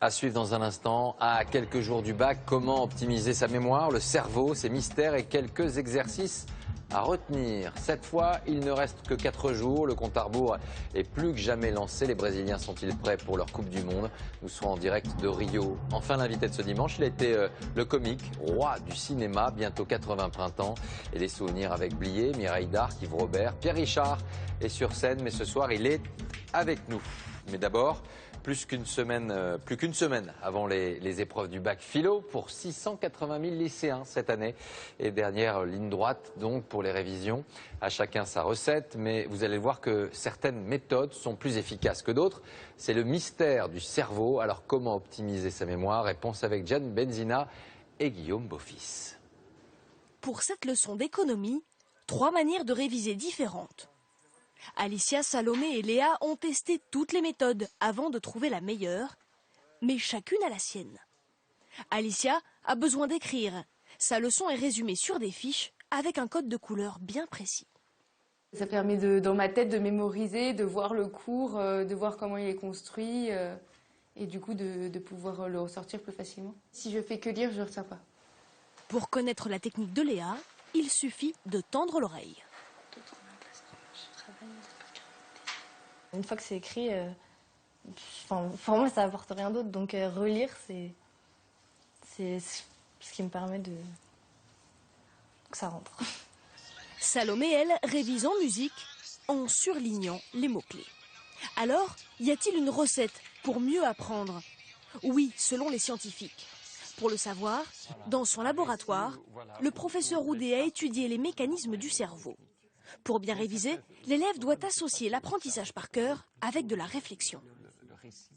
À suivre dans un instant, à quelques jours du bac, comment optimiser sa mémoire, le cerveau, ses mystères et quelques exercices à retenir. Cette fois, il ne reste que 4 jours, le compte à rebours est plus que jamais lancé. Les Brésiliens sont-ils prêts pour leur Coupe du Monde? Nous serons en direct de Rio. Enfin, l'invité de ce dimanche, il a été le comique, roi du cinéma, bientôt 80 printemps. Et les souvenirs avec Blier, Mireille Darc, Yves Robert, Pierre Richard est sur scène, mais ce soir, il est avec nous. Mais d'abord, plus qu'une semaine avant les épreuves du bac philo pour 680 000 lycéens cette année. Et dernière ligne droite donc pour les révisions. À chacun sa recette, mais vous allez voir que certaines méthodes sont plus efficaces que d'autres. C'est le mystère du cerveau. Alors comment optimiser sa mémoire? Réponse avec Jeanne Benzina et Guillaume Beaufils. Pour cette leçon d'économie, 3 manières de réviser différentes. Alicia, Salomé et Léa ont testé toutes les méthodes avant de trouver la meilleure, mais chacune a la sienne. Alicia a besoin d'écrire. Sa leçon est résumée sur des fiches avec un code de couleur bien précis. Ça permet dans ma tête de mémoriser, de voir le cours, de voir comment il est construit et du coup de pouvoir le ressortir plus facilement. Si je fais que lire, je ne retiens pas. Pour connaître la technique de Léa, il suffit de tendre l'oreille. Une fois que c'est écrit, pour moi ça apporte rien d'autre, donc relire c'est ce qui me permet que ça rentre. Salomé, elle, révise en musique en surlignant les mots-clés. Alors, y a-t-il une recette pour mieux apprendre? Oui, selon les scientifiques. Pour le savoir, dans son laboratoire, le professeur Houdet a étudié les mécanismes du cerveau. Pour bien réviser, l'élève doit associer l'apprentissage par cœur avec de la réflexion.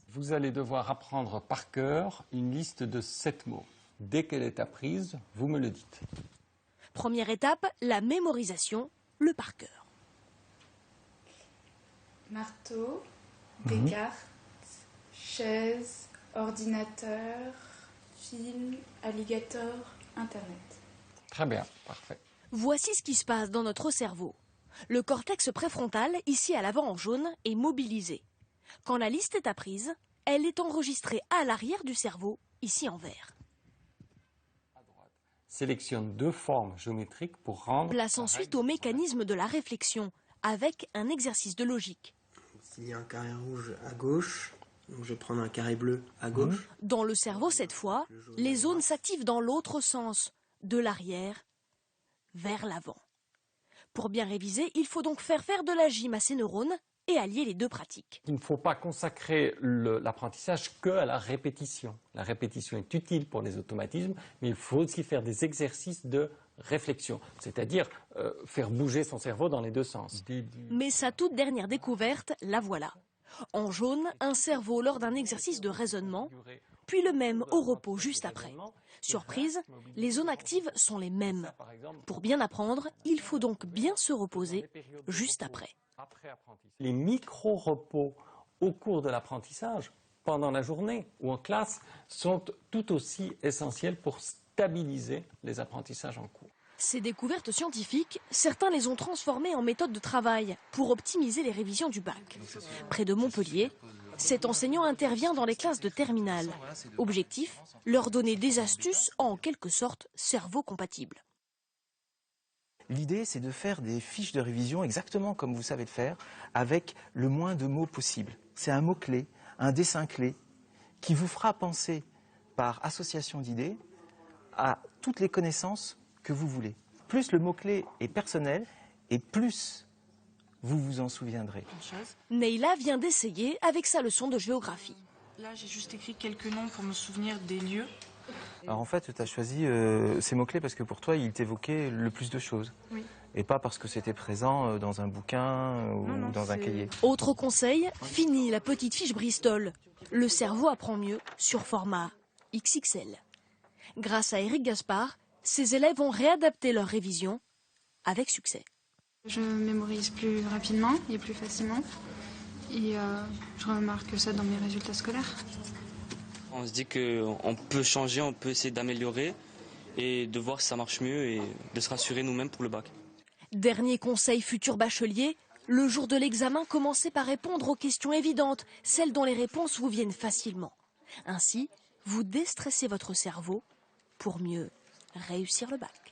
Vous allez devoir apprendre par cœur une liste de 7 mots. Dès qu'elle est apprise, vous me le dites. Première étape, la mémorisation, le par cœur. Marteau, Descartes, chaise, ordinateur, film, alligator, Internet. Très bien, parfait. Voici ce qui se passe dans notre cerveau. Le cortex préfrontal, ici à l'avant en jaune, est mobilisé. Quand la liste est apprise, elle est enregistrée à l'arrière du cerveau, ici en vert. Sélectionne 2 formes géométriques pour rendre... Place ensuite au mécanisme de la réflexion, avec un exercice de logique. S'il y a un carré rouge à gauche, donc je vais prendre un carré bleu à gauche. Dans le cerveau, cette fois, les zones s'activent dans l'autre sens, de l'arrière vers l'avant. Pour bien réviser, il faut donc faire de la gym à ces neurones et allier les 2 pratiques. Il ne faut pas consacrer l'apprentissage qu'à la répétition. La répétition est utile pour les automatismes, mais il faut aussi faire des exercices de réflexion, c'est-à-dire faire bouger son cerveau dans les 2 sens. Mais sa toute dernière découverte, la voilà. En jaune, un cerveau lors d'un exercice de raisonnement, puis le même au repos juste après. Surprise, les zones actives sont les mêmes. Pour bien apprendre, il faut donc bien se reposer juste après. Les micro-repos au cours de l'apprentissage, pendant la journée ou en classe, sont tout aussi essentiels pour stabiliser les apprentissages en cours. Ces découvertes scientifiques, certains les ont transformées en méthode de travail pour optimiser les révisions du bac. Près de Montpellier, cet enseignant intervient dans les classes de terminale. Objectif, leur donner des astuces en quelque sorte cerveau-compatibles. L'idée, c'est de faire des fiches de révision exactement comme vous savez le faire, avec le moins de mots possible. C'est un mot-clé, un dessin-clé, qui vous fera penser par association d'idées à toutes les connaissances que vous voulez. Plus le mot-clé est personnel, et plus vous vous en souviendrez. Neila vient d'essayer avec sa leçon de géographie. Là, j'ai juste écrit quelques noms pour me souvenir des lieux. Alors en fait, tu as choisi ces mots-clés parce que pour toi, ils t'évoquaient le plus de choses. Oui. Et pas parce que c'était présent dans un bouquin ou dans un cahier. Autre conseil, fini la petite fiche Bristol. Le cerveau apprend mieux sur format XXL. Grâce à Eric Gaspard, ses élèves ont réadapté leur révision avec succès. Je mémorise plus rapidement et plus facilement. Et je remarque ça dans mes résultats scolaires. On se dit qu'on peut changer, on peut essayer d'améliorer et de voir si ça marche mieux et de se rassurer nous-mêmes pour le bac. Dernier conseil futur bachelier, le jour de l'examen, commencez par répondre aux questions évidentes, celles dont les réponses vous viennent facilement. Ainsi, vous déstressez votre cerveau pour mieux réussir le bac.